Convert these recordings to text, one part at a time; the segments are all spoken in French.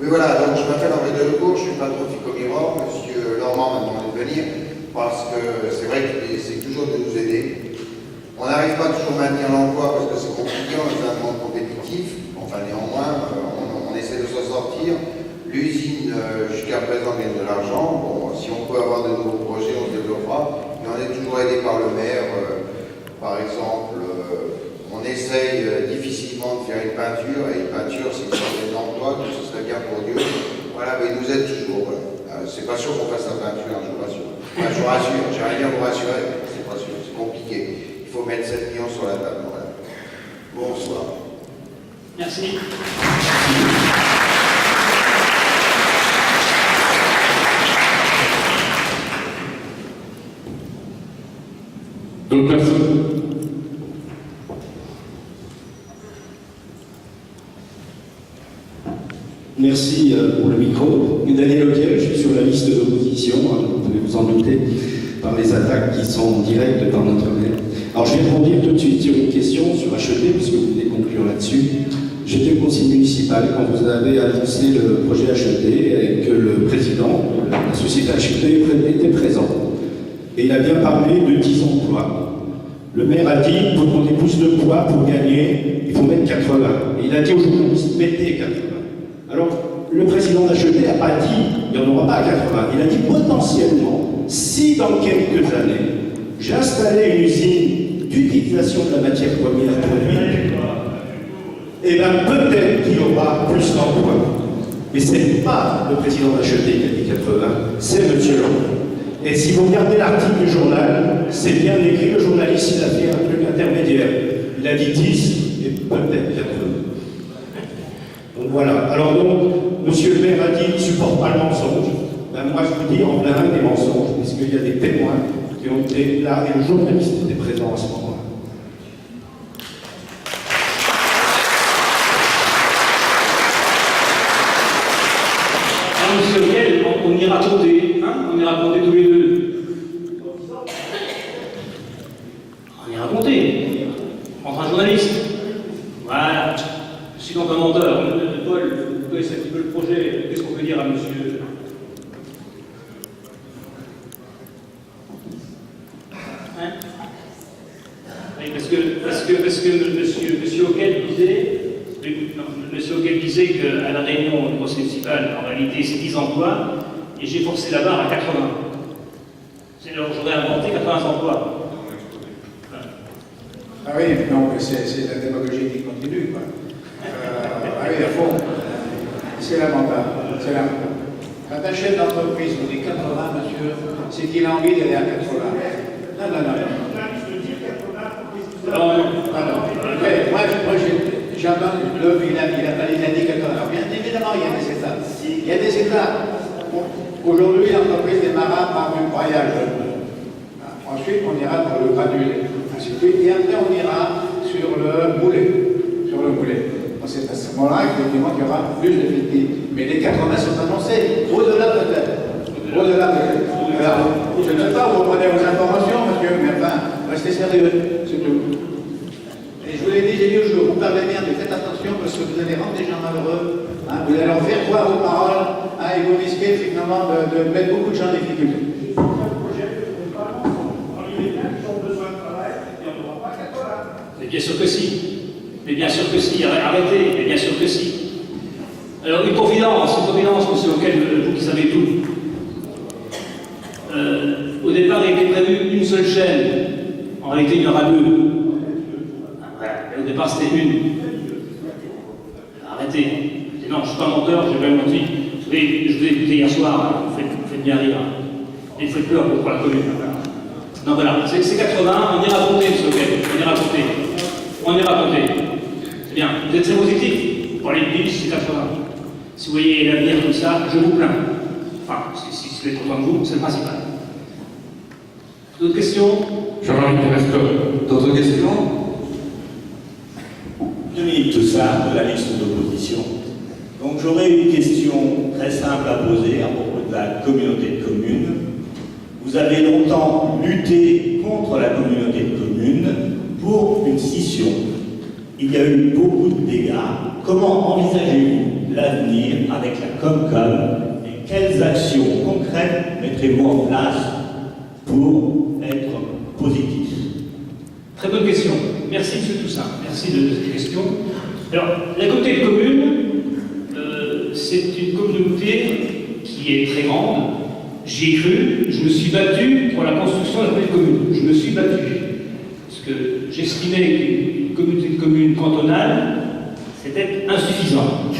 Oui, voilà, donc je m'appelle Henri Delecourt, je suis patron de Ficomiro. Monsieur Normand m'a demandé de venir parce que c'est vrai qu'il essaie toujours de nous aider. On n'arrive pas toujours à maintenir l'emploi parce que c'est compliqué, on est dans un monde compétitif. Enfin, néanmoins, on essaie de s'en sortir. L'usine, jusqu'à présent, gagne de l'argent. Bon, si on peut avoir de nouveaux projets, on se développera. Mais on est toujours aidé par le maire. Par exemple, on essaye difficilement de faire une peinture, et une peinture, c'est une sorte d'emploi, tout ce serait bien pour Dieu. Voilà, mais il nous aide toujours. Voilà. C'est pas sûr qu'on fasse la peinture, hein, je vous rassure. Enfin, je vous rassure, j'aimerais bien vous rassurer, mais c'est pas sûr, c'est compliqué. Il faut mettre 7 millions sur la table. Voilà. Bonsoir. Merci. D'autres personnes? Merci pour le micro. Daniel Auquiel, je suis sur la liste d'opposition, vous pouvez vous en douter, par les attaques qui sont directes dans notre mail. Alors je vais rebondir tout de suite sur une question sur HET, puisque vous venez conclure là-dessus. J'étais au conseil municipal quand vous avez annoncé le projet HET et que le président de la société HET était présent. Et il a bien parlé de 10 emplois. Le maire a dit, pour qu'on ait plus de poids pour gagner, il faut mettre 80. Et il a dit aux journalistes, mettez 80. Alors, le président d'HET n'a pas dit, il n'y en aura pas 80. Il a dit potentiellement, si dans quelques années, j'installais une usine d'utilisation de la matière première produite, eh bien peut-être qu'il y aura plus d'emplois. Mais ce n'est pas le président d'HET qui a dit 80, c'est M. Lambert. Et si vous regardez l'article du journal, c'est bien écrit, le journaliste il a fait un truc intermédiaire. Il a dit 10 et peut-être 80. Donc voilà. Alors donc, monsieur le maire a dit qu'il ne supporte pas le mensonge. Ben moi je vous dis en plein des mensonges, puisqu'il y a des témoins qui ont été là et le journaliste était présent à ce moment-là. Monsieur Auquiel, on ira compter, hein, on ira compter tous les deux. On ira compter. Entre un journaliste. Voilà. Je suis donc un menteur. Paul, vous connaissez un petit peu le projet. Qu'est-ce qu'on peut dire à monsieur? Hein? Oui, parce que monsieur Auquiel disait. Monsieur Auquiel disait qu'à la réunion du conseil municipal, en réalité, c'est 10 emplois, et j'ai forcé la barre à 80. Alors, j'aurais inventé 80 emplois. Ah oui, donc c'est la démagogie qui continue, quoi. Ah oui, à fond. C'est lamentable. C'est lamentable. Quand un chef d'entreprise vous dit 80, monsieur, c'est qu'il a envie d'aller à 80. Non, non, non. Mais moi j'entends il a dit 80. Alors, bien évidemment, il y a des étapes. Il y a des étapes. Aujourd'hui, l'entreprise démarra par un broyage. Ensuite, on ira pour le granulé. Ainsi de suite. Et après, on ira sur le boulet. Sur le boulet. C'est à ce moment-là, effectivement, qu'il y aura plus d'effectifs. Mais les 80 sont annoncés. Au-delà peut-être. Au-delà peut-être. Alors, je ne sais pas où vous prenez vos informations, monsieur, mais enfin, restez sérieux. C'est tout. Et je vous l'ai dit, j'ai dit au jour, vous parlez bien, mais faites attention parce que vous allez rendre des gens malheureux. Hein, vous allez leur faire croire aux paroles, hein, et vous risquez finalement de mettre beaucoup de gens en difficulté. Mais bien sûr que si. Mais bien sûr que si. Arrêtez. Mais bien sûr que si. Alors, une confidence, monsieur Auquiel, vous qui savez tout. Au départ, il était prévu une seule chaîne. En réalité, il y en aura deux. Au départ, c'était une. Arrêtez. Non, je ne suis pas menteur, j'ai pas menti. Je vous ai écouté hier soir, vous faites bien rire. Et vous faites peur pour la commune. Non, voilà, c'est 80, on ira compter, monsieur Auquiel. On ira compter. C'est bien. Vous êtes très positif. Pour aller de 10, c'est 80. Si vous voyez l'avenir comme ça, je vous plains. Enfin, si vous êtes content de vous, c'est le principal. D'autres questions? Jean-Marie Teresco. D'autres questions? Dominique Toussaint, de la liste d'opposition. Donc j'aurais une question très simple à poser à propos de la communauté de communes. Vous avez longtemps lutté contre la communauté de communes pour une scission. il y a eu beaucoup de dégâts. Comment envisagez-vous l'avenir avec la Comcom et quelles actions concrètes mettrez-vous en place pour être positif? Très bonne question. Merci, M. Toussaint. Merci de cette question. Alors, la communauté de communes, c'est une communauté qui est très grande. J'y ai cru, je me suis battu pour la construction de la communauté de communes. Je me suis battu. Parce que j'estimais qu'une communauté de communes cantonale, c'était insuffisant.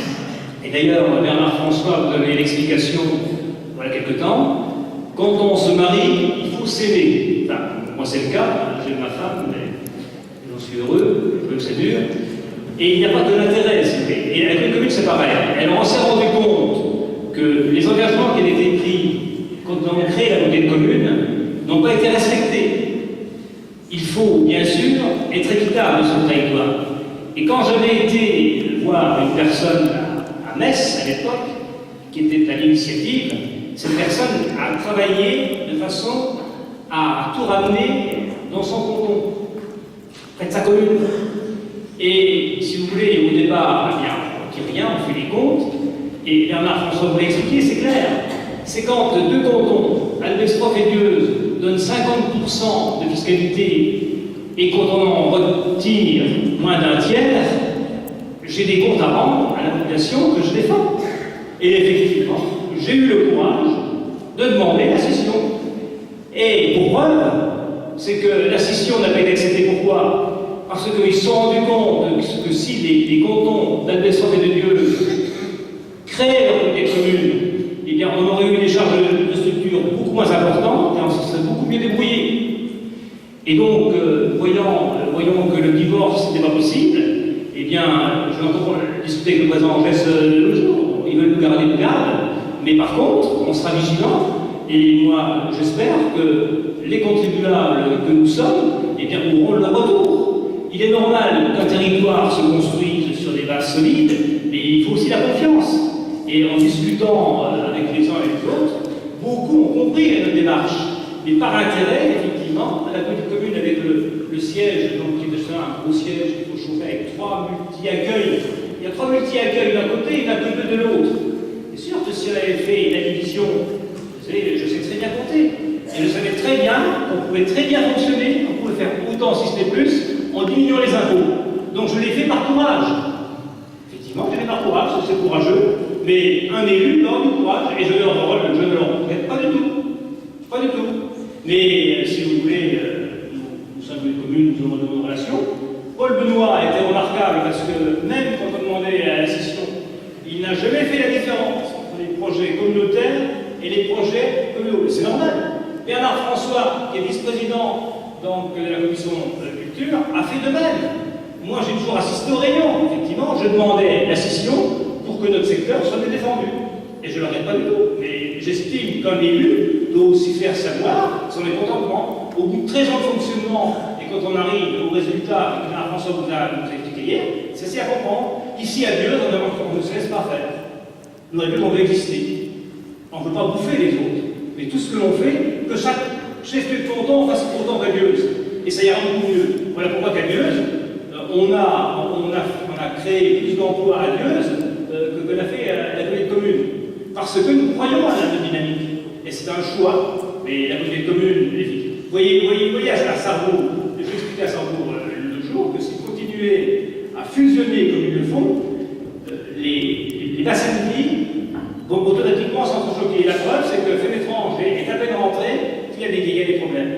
Et d'ailleurs, Bernard François vous donnait l'explication, voilà quelque temps. Quand on se marie, il faut s'aimer. Enfin, moi c'est le cas, j'ai ma femme, mais j'en suis heureux, je veux que ça dure. Et il n'y a pas de l'intérêt, et la communauté de communes c'est pareil. On s'est rendu compte que les engagements qui avaient été pris quand on a créé la communauté de communes n'ont pas été respectés. Il faut, bien sûr, être équitable sur le territoire. Et quand j'avais été voir une personne à Metz, à l'époque, qui était à l'initiative, cette personne a travaillé de façon à tout ramener dans son canton, près de sa commune. Et si vous voulez, au départ, eh bien, on ne dit rien, on fait les comptes, et Bernard François vous l'a expliqué, c'est clair. C'est quand deux cantons, Albestroff et Dieuze, donnent 50% de fiscalité, et quand on en retire moins d'un tiers, j'ai des comptes à rendre à la population que je défends. Et effectivement, j'ai eu le courage de demander la scission. Et pour preuve, c'est que la scission n'a pas été acceptée. Pourquoi? Parce qu'ils se sont rendus compte que si les cantons d'Albestroff et de Dieuze créaient leur communauté de communes, eh bien, on aurait eu des charges de structure beaucoup moins importantes et on se serait beaucoup mieux débrouillé. Et donc, voyant que le divorce n'était pas possible, eh bien, je vais encore discuter avec le président Angès le jour. Ils veulent nous garder de garde, mais par contre, on sera vigilants. Et moi, j'espère que les contribuables que nous sommes, eh bien, auront le retour. Il est normal qu'un territoire se construise sur des bases solides, mais il faut aussi la confiance. Et en discutant avec les uns et les autres, beaucoup ont compris notre démarche. Mais par intérêt, effectivement, à la petite commune avec le siège, donc qui est déjà un gros siège qu'il faut chauffer avec 3 multi-accueils. Il y a 3 multi-accueils d'un côté et d'un peu de l'autre. C'est sûr que si on avait fait la division, vous savez, je sais très bien compter. Et je savais très bien qu'on pouvait très bien fonctionner, on pouvait faire autant, si ce n'est plus, en diminuant les impôts. Donc je l'ai fait par courage. Effectivement, je l'ai fait par courage, c'est courageux, mais un élu doit avoir du courage, et je ne le regrette pas du tout. Pas du tout. Mais si vous voulez, nous sommes une commune, nous avons de bonnes relations. Paul Benoît a été remarquable parce que même quand on demandait à la scission, il n'a jamais fait la différence entre les projets communautaires et les projets communaux. C'est normal. Bernard François, qui est vice-président donc, de la commission de la culture, a fait de même. Moi, j'ai toujours assisté aux réunions. Effectivement, je demandais la scission pour que notre secteur soit défendu. Et je ne le regrette pas du tout. Mais j'estime qu'un élu doit aussi faire savoir son mécontentement. Au bout de 13 ans de fonctionnement, et quand on arrive au résultat que Bernard François vous a expliqué hier, c'est assez à comprendre. Ici, à Dieu, on ne se laisse pas faire. Nous, à Dieu, on veut exister. On ne veut pas bouffer les autres. Mais tout ce que l'on fait, que chaque chef de canton fasse autant qu'à Dieuze. Et ça ira beaucoup mieux. Voilà pourquoi qu'à Dieuze, on a créé plus d'emplois à Dieuze que l'a fait la communauté de communes. Parce que nous croyons à la dynamique. Et c'est un choix. Mais la communauté de communes, vous voyez à Sarrebourg, j'ai expliqué à Sarrebourg le jour que si vous continuez à fusionner comme ils le font, les bassins de vie vont automatiquement s'entrechoquer. La preuve, c'est que Fénétrange est à peine rentré, il y a des problèmes.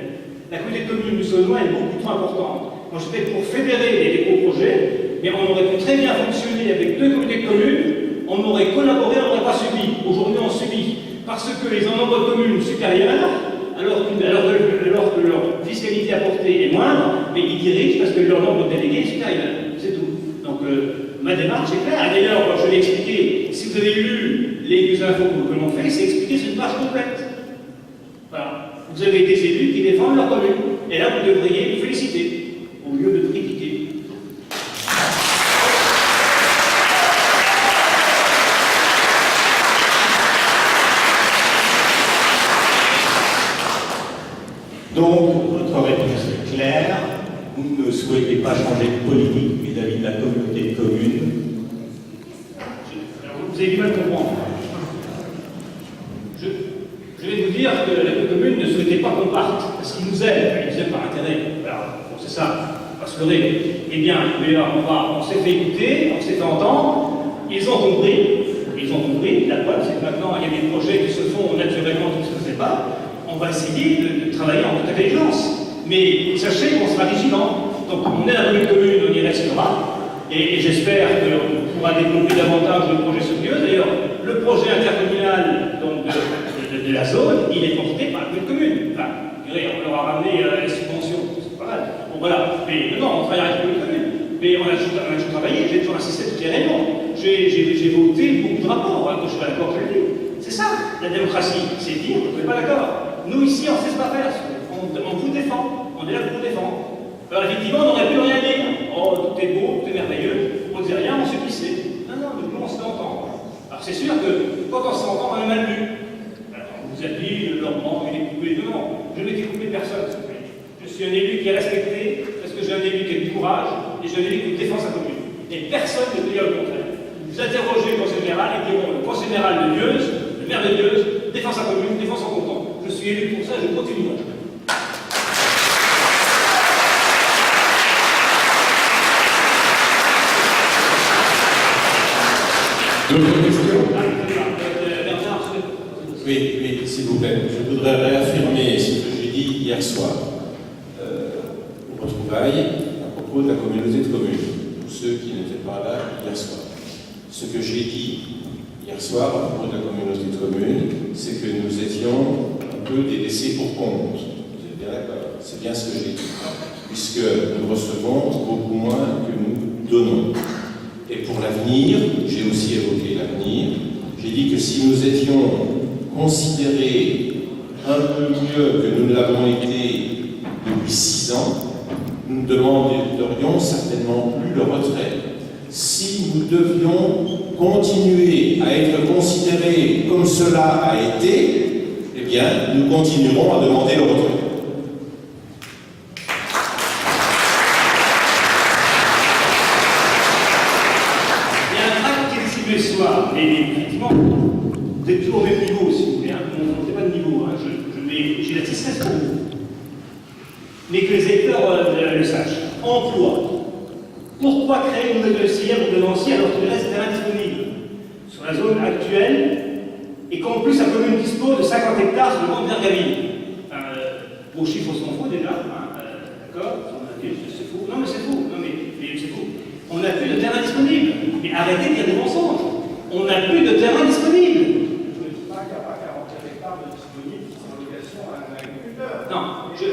La communauté de communes du Saulnois est beaucoup trop importante. Moi, j'étais pour fédérer des gros projets, mais on aurait pu très bien fonctionner avec 2 communautés de communes, on aurait collaboré, on n'aurait pas subi. Aujourd'hui, on subit. Parce que les nombres de communes supérieurs, alors que leur fiscalité apportée est moindre, mais ils dirigent parce que leur nombre de délégués est supérieur. C'est tout. Donc, ma démarche est claire. Et d'ailleurs, je l'ai expliqué, si vous avez lu les infos que l'on fait, c'est expliqué sur une page complète. Voilà. Vous avez des élus qui défendent leur commune. Et là, vous devriez vous féliciter, au lieu de critiquer. Donc, votre réponse est claire. vous ne souhaitez pas changer de politique vis-à-vis de la communauté de communes. Alors, vous avez du mal à comprendre. Je vais vous dire que la commune ne souhaitait pas qu'on parte, parce qu'ils nous aiment, ils nous aiment par intérêt. Alors, bon, c'est ça, on va se leurrer. Eh bien, on s'est fait écouter, on s'est fait entendre, ils ont compris. La preuve, c'est que maintenant, il y a des projets qui se font naturellement, qui ne se faisaient pas. On va essayer de travailler en toute intelligence. Mais sachez qu'on sera vigilant. Donc, on est à la commune, on y restera. Et j'espère qu'on pourra développer davantage le projet Sophieuse. D'ailleurs, le projet intercommunal donc, de la zone, il est porté par la commune. Enfin, on leur a ramené les subventions, c'est pas mal. Bon, voilà. Mais non, on travaille avec la commune. Mais on a toujours travaillé, j'ai toujours assisté à toutes les réunions. J'ai voté beaucoup de rapports, hein, quand je suis pas d'accord, je le dis. C'est ça, la démocratie, c'est dire qu'on n'est pas d'accord. Nous, ici, on ne sait pas faire. On vous défend. On est là pour vous défendre. Alors, effectivement, on n'aurait pu rien dire. Oh, tout est beau, tout est merveilleux. On ne disait rien, on se glissait. Non, nous, on se fait entendre. Alors, c'est sûr que quand on s'entend, on est mal vu. Alors, on vous a dit, Laurent, il est coupé. Non, je n'ai été coupé personne. Je suis un élu qui est respecté, parce que j'ai un élu qui a du courage, et j'ai un élu qui défend sa commune. Et personne ne peut dire le contraire. Vous interrogez le conseil général et diront le conseil général de Dieuze, le maire de Dieuze, défend sa commune, défend son canton. Je suis élu pour ça, je continuerai. D'autres questions? Oui, s'il vous plaît. Je voudrais réaffirmer ce que j'ai dit hier soir au retrouvailles à propos de la communauté de communes, pour ceux qui n'étaient pas là hier soir. Ce que j'ai dit hier soir à propos de la communauté de communes, c'est que nous étions un peu des laissés pour compte. Vous êtes bien d'accord? C'est bien ce que j'ai dit. Puisque nous recevons beaucoup moins que nous donnons. Et pour l'avenir, j'ai aussi évoqué l'avenir, j'ai dit que si nous étions considérés un peu mieux que nous ne l'avons été depuis 6 ans, nous ne demanderions certainement plus le retrait. Si nous devions continuer à être considérés comme cela a été, eh bien, nous continuerons à demander le retrait. Mais effectivement, vous êtes toujours au même niveau, si vous voulez. Hein. On ne fait pas de niveau. Hein. J'ai la tristesse pour vous. Mais que les électeurs le sachent. Emploi. Pourquoi créer une nouvelle dossière pour Nancy alors que le reste est indisponible sur la zone actuelle et qu'en plus la commune dispose de 50 hectares sur le monde d'Ergaville. Vos chiffres sont faux déjà. Hein. D'accord? C'est faux. Non, mais c'est faux. Non, mais c'est faux. On n'a plus de terrain disponible. Mais arrêtez de dire des mensonges. On n'a plus de terrain disponible. Je ne dis pas qu'il n'y a pas 40 hectares de disponibles qui sont en location à un agriculteur. Non, je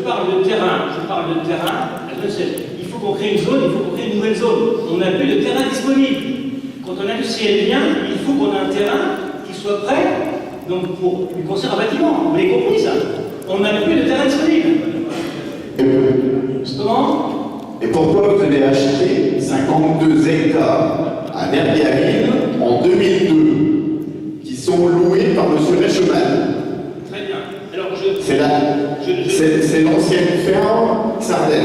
parle de terrain. Je parle de terrain. Il faut qu'on crée une zone, il faut qu'on crée une nouvelle zone. On n'a plus de terrain disponible. Quand on industriel vient, il faut qu'on ait un terrain qui soit prêt donc pour lui construire un bâtiment. Vous l'avez compris ça? On n'a plus de terrain disponible. Comment? Et pourquoi vous avez acheté 52 hectares à Verbiaville en 2002, qui sont loués par M. Recheman? Très bien. Alors c'est l'ancienne ferme Sardaigne.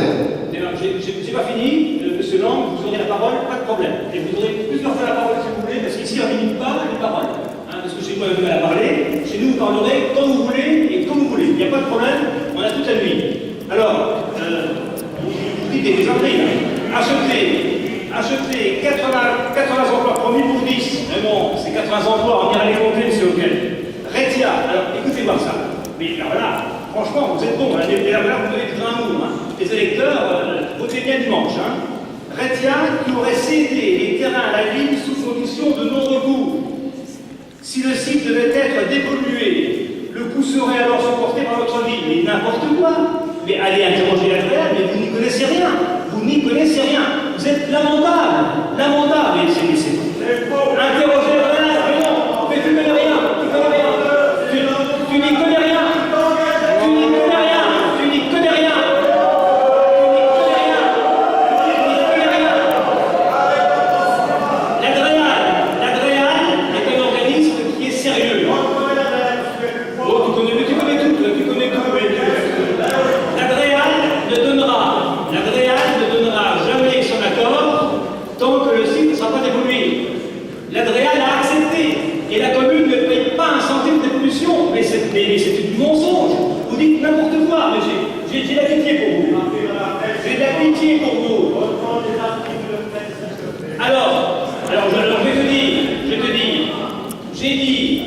J'ai pas fini. Monsieur Lang, vous aurez la parole, pas de problème. Et vous aurez plusieurs fois la parole si vous voulez, parce qu'ici on ne limite pas les paroles. Hein, parce que chez vous, on a du mal à parler. Chez nous, vous parlerez quand vous voulez et comme vous voulez. Il n'y a pas de problème, on a toute la nuit. Alors, vous dites des entrées. Acheter 80 emplois promis pour 10. Mais bon, c'est 80 emplois, on ira les compter, monsieur Auquel. Retia, alors écoutez-moi ça. Mais alors là, franchement, vous êtes bon, là, vous donnez du grain mou. Hein. Les électeurs, votez bien dimanche. Hein. Retia qui aurait cédé les terrains à la ville sous condition de non-recours. Si le site devait être dépollué, le coût serait alors supporté par votre ville. Mais n'importe quoi. Mais allez interroger la terre, mais vous n'y connaissez rien. Vous n'y connaissez rien. Vous êtes lamentable. Lamentable. Mais c'est faux. Interrogez la terre, mais non. Mais tu ne connais rien. Tu n'y connais rien. Tu n'y connais rien. Tu n'y connais rien. Tu n'y connais rien. L'Adréal est un organisme qui est sérieux. Oh, tu connais tout. L'Adréal J'ai de la pitié pour vous. J'ai de la pitié pour vous. Alors, je vais te dire, j'ai dit,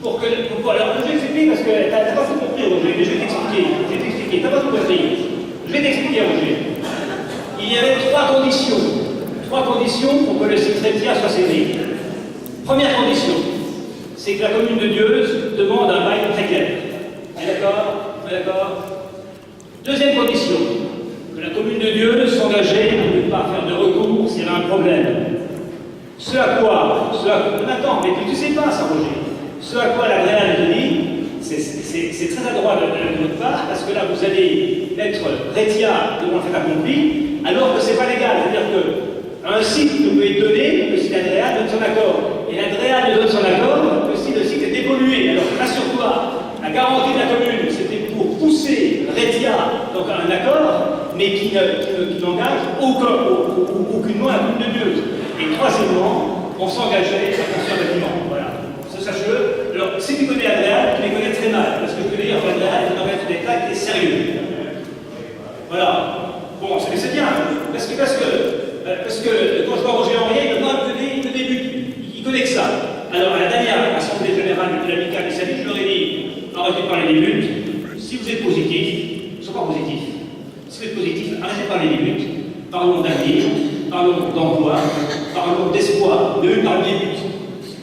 alors je vais t'expliquer parce que t'as pas tout compris, Roger, mais je vais t'expliquer, t'as pas tout compris. Je vais t'expliquer, Roger. Il y avait trois conditions pour que le site Rétia soit cédé. Première condition, c'est que la commune de Dieuze demande un bail très clair. D'accord. Deuxième condition, que la commune de Dieuze s'engageait à ne pas faire de recours s'il y avait un problème. Ce à quoi attends, mais tu sais pas ça, Roger. Ce à quoi la Réal te dit, c'est très adroit de notre part, parce que là, vous allez mettre Rétia devant le fait accompli, alors que c'est pas légal. C'est-à-dire qu'un site que vous pouvez donner, le site Adréal donne son accord. Et l'Adréal donne son accord, si le site est évolué. Alors rassure-toi, la garantie de la commune, c'était pour pousser Rétia donc à un accord, mais qui n'engage aucunement la commune de Dieuze. Et troisièmement, on s'engageait à construire un bâtiment. Voilà. Ça, sache-le. Alors, si tu connais Adréal, tu les connais très mal. Parce que je peux dire qu'Adréal est un maître d'État qui est sérieux. Voilà. Bon, c'est bien. Parce que quand je vois Roger Henriet, il débute. Il connaît que ça. Alors, à la dernière Assemblée Générale de l'Amicale des Salis, je leur ai dit, arrêtez de parler des buts. Si vous êtes positif, sois pas positif. Si vous êtes positif, arrêtez de parler des buts. Parlons d'avenir, parlons d'emploi, parlons d'espoir, ne parlons des buts.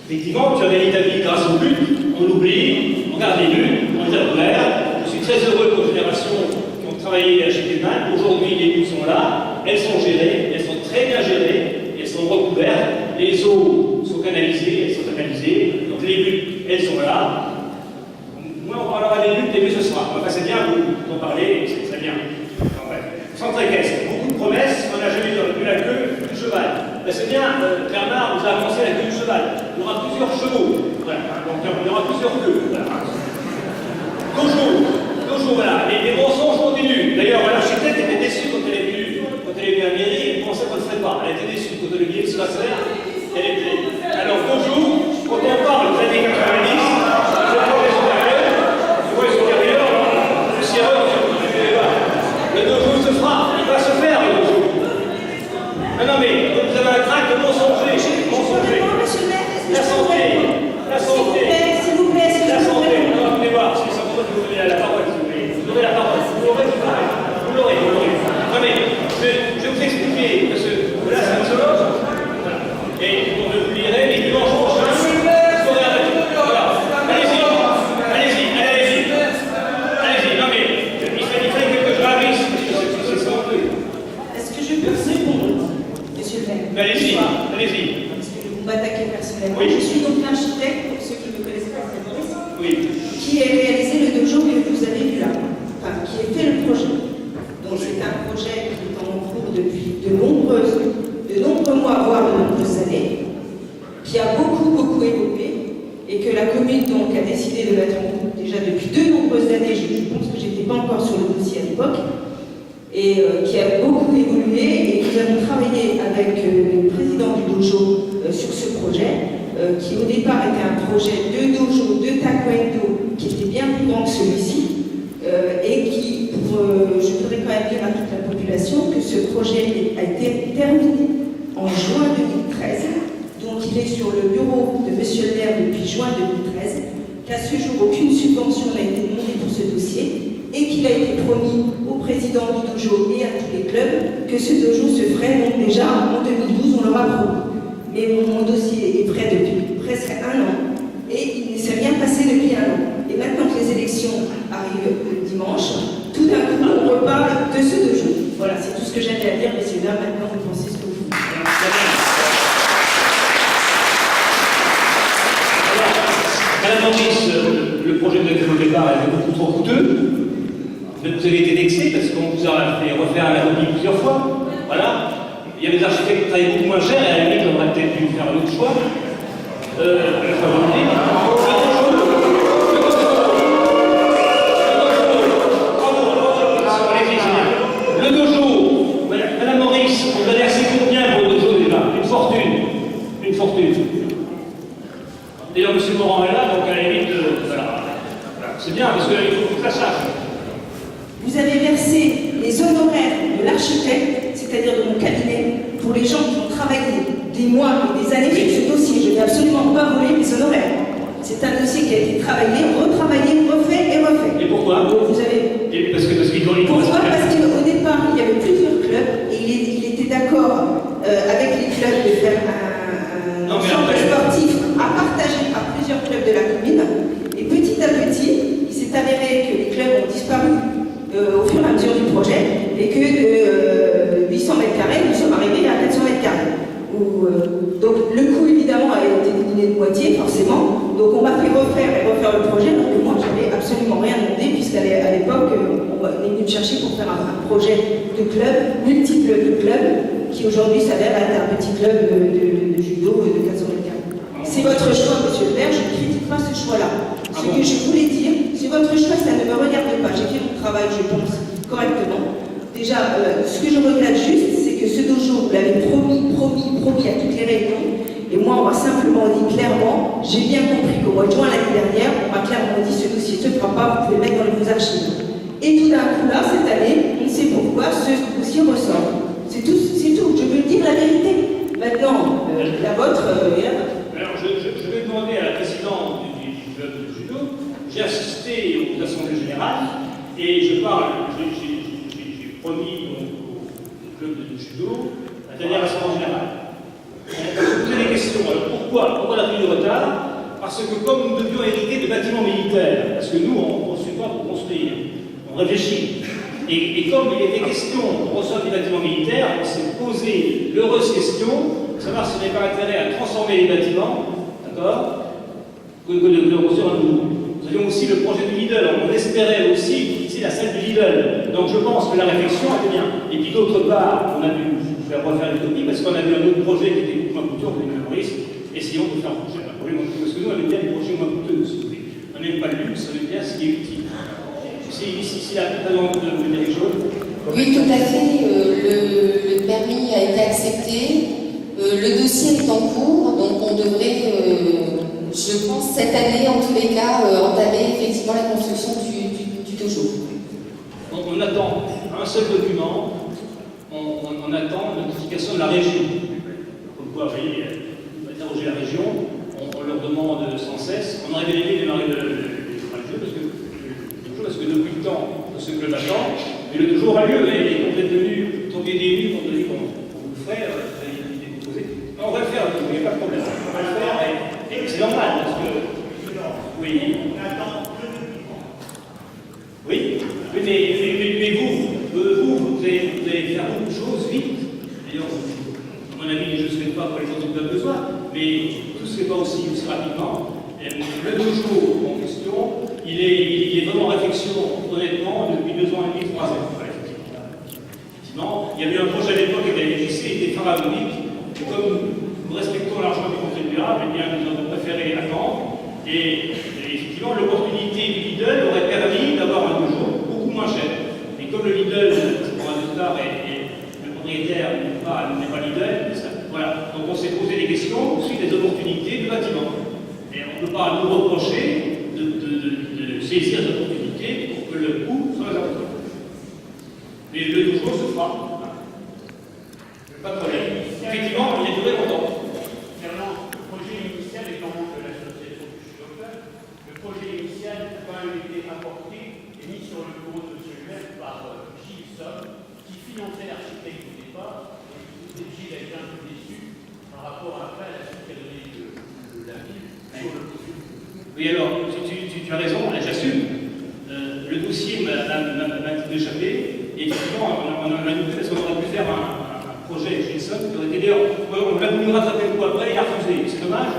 Effectivement, tu as gagné ta vie grâce aux buts, on l'oublie, on garde les buts, on les a couverts. Je suis très heureux qu'aux générations qui ont travaillé à Châteauneuf, aujourd'hui les buts sont là, elles sont gérées, elles sont très bien gérées, elles sont recouvertes, les eaux sont canalisées, elles sont canalisées, donc les buts, elles sont là. Moi, on parlera des buts, et mieux ce sera. Enfin, c'est bien, vous en parlez, c'est très bien. En fait, sans très caisse, beaucoup de promesses, on n'a jamais vu la queue du cheval. Ben, c'est bien, Bernard vous a annoncé la queue du cheval. Il y aura plusieurs chevaux. Voilà. Donc il y aura plusieurs queues. Voilà. Toujours, voilà. Les mensonges continuent. D'ailleurs, l'architecte était déçu quand elle est venue à la mairie, elle pensait qu'on ne le ferait pas. Elle était déçue quand elle est venue, cela se faire. Alors toujours, quand on parle des années 90, le dojo se fera, il va se faire le dojo. Non, mais vous avez un trac de mensonger. La santé. S'il vous plaît. La santé. Non, venez voir, c'est ça que vous avez la parole, s'il vous plaît. Vous aurez la parole. Vous l'aurez. Non, mais je vais vous expliquer, parce que là, c'est un solo. Et on vous lirait, mais dimanche prochain, vous aurez un retour. Voilà. Allez-y. Non, mais il fallait que je ravisse. Est-ce que je peux vous répondre, monsieur le maire? Allez-y. Parce que vous m'attaquez personnellement. Oui. Je suis donc l'architecte, pour ceux qui ne me connaissent pas, c'est Maurice, Oui. qui a réalisé le dojo que vous avez vu là. Enfin, qui a fait le projet. Donc c'est un projet qui est en cours depuis de nombreux mois, voire de nombreuses années, qui a beaucoup évolué, et que la commune donc a décidé de mettre en cours déjà depuis de nombreuses années. Je pense que j'étais pas encore sur le dossier à l'époque. Et qui a beaucoup évolué, et nous avons travaillé avec le président du dojo sur ce projet, qui au départ était un projet de dojo, de taekwondo, qui était bien plus grand que celui-ci, et qui, je voudrais quand même dire à toute la population que ce projet a été terminé en juin 2013, donc il est sur le bureau de monsieur le maire depuis juin 2013, qu'à ce jour aucune subvention n'a été demandée pour ce dossier, et qu'il a été promis au président du dojo et à tous les clubs que ce dojo se ferait donc déjà en 2012, on l'aura promis. Mais mon dossier est prêt depuis presque un an et il ne s'est rien passé depuis un an. Et maintenant que les élections arrivent le dimanche, tout d'un coup on reparle de ce dojo. Voilà, c'est tout ce que j'avais à dire, messieurs, dames. Maintenant vous pensez ce que vous voulez. Madame Maurice, le projet de au départ était beaucoup trop coûteux. Vous avez été vexé parce qu'on vous a fait refaire la copie plusieurs fois. Voilà. Il y avait des architectes qui travaillaient beaucoup moins cher, et à la limite, on aurait peut-être dû faire un autre choix. Le dojo, Madame Maurice, on a versé combien pour le dojo déjà? Une fortune. D'ailleurs, M. Morand est là, donc à la limite, voilà. C'est bien, parce qu'il faut que ça sache. Vous avez versé les honoraires de l'architecte, c'est-à-dire de mon cabinet, pour les gens qui ont travaillé des mois et des années sur ce dossier. Je ne vais absolument pas voler mes honoraires. C'est un dossier qui a été travaillé, retravaillé, refait et refait. Et pourquoi? Vous avez... Parce qu'il doit les Pourquoi? Parce qu'au départ, il y avait plusieurs clubs et il était d'accord avec les clubs de faire un centre sportif à partager par plusieurs clubs de la commune. Et petit à petit, il s'est avéré que les clubs ont disparu au fur et à mesure du projet et que de 800 mètres carrés, nous sommes arrivés à 400 mètres carrés. Donc le coût évidemment a été diminué de moitié, forcément. Donc on m'a fait refaire le projet, alors que moi j'avais absolument rien demandé, puisqu'à l'époque on est venu me chercher pour faire un projet de club, multiples de clubs, qui aujourd'hui s'avère être un petit club de judo de 400 mètres carrés. C'est votre choix, monsieur le maire, je ne critique pas ce choix-là. Ce que je voulais dire, c'est votre choix, ça ne me regarde pas. J'ai fait mon travail, je pense, correctement. Déjà, ce que je regrette juste, c'est que ce dojo, vous l'avez promis à toutes les réunions, et moi, on m'a simplement dit clairement, j'ai bien compris qu'au mois de juin l'année dernière, on m'a clairement dit ce dossier ne se fera pas, vous pouvez le mettre dans vos archives. Et tout d'un coup, là, cette année, on ne sait pourquoi, ce dossier ressort. C'est tout, je veux dire la vérité. Maintenant, la vôtre, Alors, je vais demander à la présidente du club de judo. J'ai assisté aux assemblées générales et j'ai promis au club de judo la dernière assemblée générale. On se posait des questions. Alors pourquoi la prise de retard? Parce que comme nous devions hériter de bâtiments militaires, parce que nous, on ne construit pas pour construire, on réfléchit. Et comme il était question de recevoir des bâtiments militaires, on s'est posé l'heureuse question de savoir s'il n'y avait pas intérêt à transformer les bâtiments, d'accord, que de construire un nouveau. Nous avions aussi le projet du Lidl, on espérait aussi utiliser la salle du Lidl. Donc je pense que la réflexion était bien. Et puis d'autre part, on a dû faire refaire les copies parce qu'on a vu un autre projet qui était beaucoup moins coûteux, on a Maurice, essayons de faire un projet moins coûteux. Parce que nous, on aime bien les projets moins coûteux, si vous voulez. On n'aime pas le luxe, on aime bien ce qui est utile. Si la présidente de dire quelque chose. Oui, tout à fait. Le permis a été accepté. Le dossier est en cours, donc on devrait, je pense, cette année, en tous les cas, entamer effectivement la construction du dojo. On attend un seul document, on attend la notification de la région. Comme quoi, vous voyez, on va interroger la région, on leur demande sans cesse. On aurait bien aimé démarrer le jeu parce que depuis le temps, ce club attend, mais le dojo aura lieu, et quand vous êtes venu tomber des nuits, on vous dit qu'on vous le ferait, vous avez une idée proposée. On va le faire, il n'y a pas de problème. On va le faire, et c'est normal, parce que. Oui. Oui, mais vous allez faire beaucoup de choses vite. D'ailleurs, à mon avis, je ne souhaite pas pour les gens qui ont besoin, mais tout ne se fait pas aussi rapidement. Le dojo en question, il est vraiment en réflexion, honnêtement, depuis 2 ans et demi, 3 ans. Effectivement, il y avait un projet à l'époque qui avait existé, il était pharaonique, et comme nous respectons l'argent du contribuable, eh bien, nous avons préféré attendre. Et effectivement, l'opportunité du Lidl aurait permis d'avoir un dojo beaucoup moins cher. Et comme le Lidl, pour un autre et le propriétaire n'est pas Lidl, voilà. Donc on s'est posé des questions, aussi des opportunités de bâtiment. Et on ne peut pas nous reprocher de saisir cette opportunité pour que le coût soit important. Mais le dojo se fera. Pas de problème. Effectivement, il a duré longtemps. Fernand, le projet initial est en manque de l'association du judoka. Le projet initial a quand même été apporté et mis sur le bureau de M. Huet par Gilles Somme, qui finançait l'architecte au départ. Et Gilles a été un peu déçu par rapport à la suite qu'elle a donnée de la ville sur le projet. Oui, alors, tu as raison, j'assume. Le dossier m'a un petit peu échappé. Et effectivement, on a douté parce qu'on aurait pu faire un projet chez Somme qui aurait été d'ailleurs, on l'a voulu rattraper le coup après, il a refusé. C'est dommage.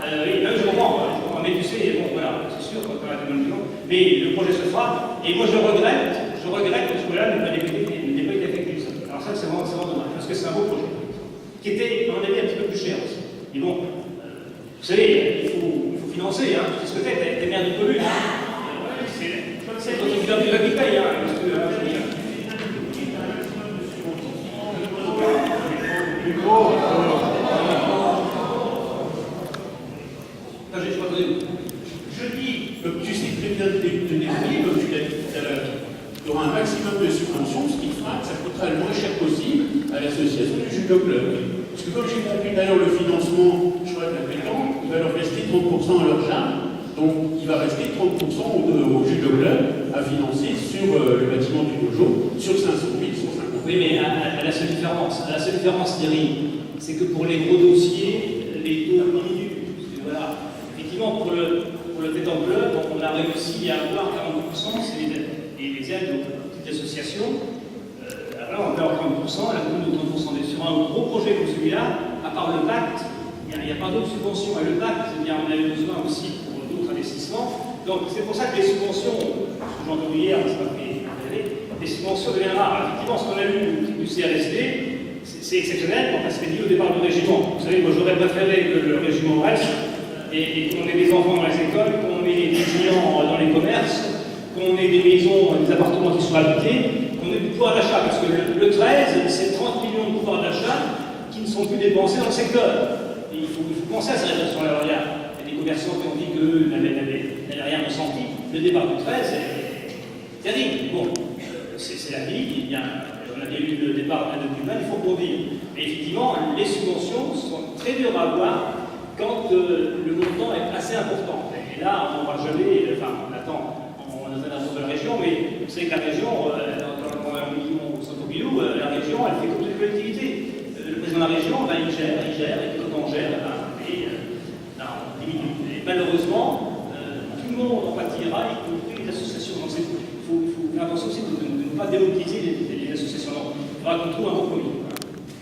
Oui, je comprends, mais tu sais, bon, voilà, c'est sûr, quand on a des bonnes gens. Mais le projet se fera. Et moi, je regrette parce que là, n'ait pas été effectué. Alors ça, c'est vraiment dommage, parce que c'est un beau projet. Qui était, à mon avis, un petit peu plus cher aussi. Mais bon, vous savez, il faut financer, hein. C'est ce que t'es maire d'une commune. C'est quand tu gardes la qui paye, hein. Parce que, Je dis, comme tu sais très bien de l'économie, comme tu l'as dit tout à l'heure, il y aura un maximum de subventions, ce qui fera que ça coûtera le moins cher possible à l'association du judo club. Parce que comme j'ai compris d'ailleurs le financement, je crois que la pétanque, il va leur rester 30% à leur charge, donc il va rester 30% au judo club à financer sur le bâtiment du dojo, sur 500 000, sur 50 000. Oui, mais à la seule différence, Thierry, c'est que pour les gros dossiers, les taux diminuent. Voilà. Effectivement, pour le pétanque club, on a réussi à avoir 40%, c'est les aides aux petites associations. Alors on peut avoir 30%, la commune de 30%. Sur un gros projet comme celui-là, à part le pacte, il n'y a pas d'autres subventions. Et le pacte, eh bien, on avait besoin aussi pour d'autres investissements. Donc c'est pour ça que les subventions, ce que j'ai entendu hier, ça m'a fait rêver, les subventions deviennent rares. Effectivement, ce qu'on a vu du CRSD, c'est exceptionnel, parce que c'est lié au départ du régiment. Vous savez, moi j'aurais préféré que le régiment reste et qu'on ait des enfants dans les écoles, qu'on ait des clients dans les commerces, qu'on ait des maisons, des appartements qui soient habités, qu'on ait du pouvoir d'achat. Parce que le 13, c'est 30 millions de pouvoir d'achat qui ne sont plus dépensés dans le secteur. Et il faut penser à ces réflexions-là. Il y a des commerçants qui ont dit qu'eux n'avaient rien ressenti. Le départ du 13 est terrible. Bon, c'est la vie. On a bien vu le départ de Cuba, il faut rebondir. Et effectivement, les subventions sont très dures à avoir quand le montant est assez important. Et là, on ne va jamais, enfin, on attend, on a un de la région, mais vous savez que la région, dans 1 million 100 Pompidou, la région, elle fait comme toute collectivité. Le président de la région, ben, il gère, et quand on gère, on diminue. Et malheureusement, tout le monde en pâtira, y compris les associations. Donc il faut faire attention aussi de ne pas démobiliser les associations. Donc, il faudra qu'on trouve un compromis.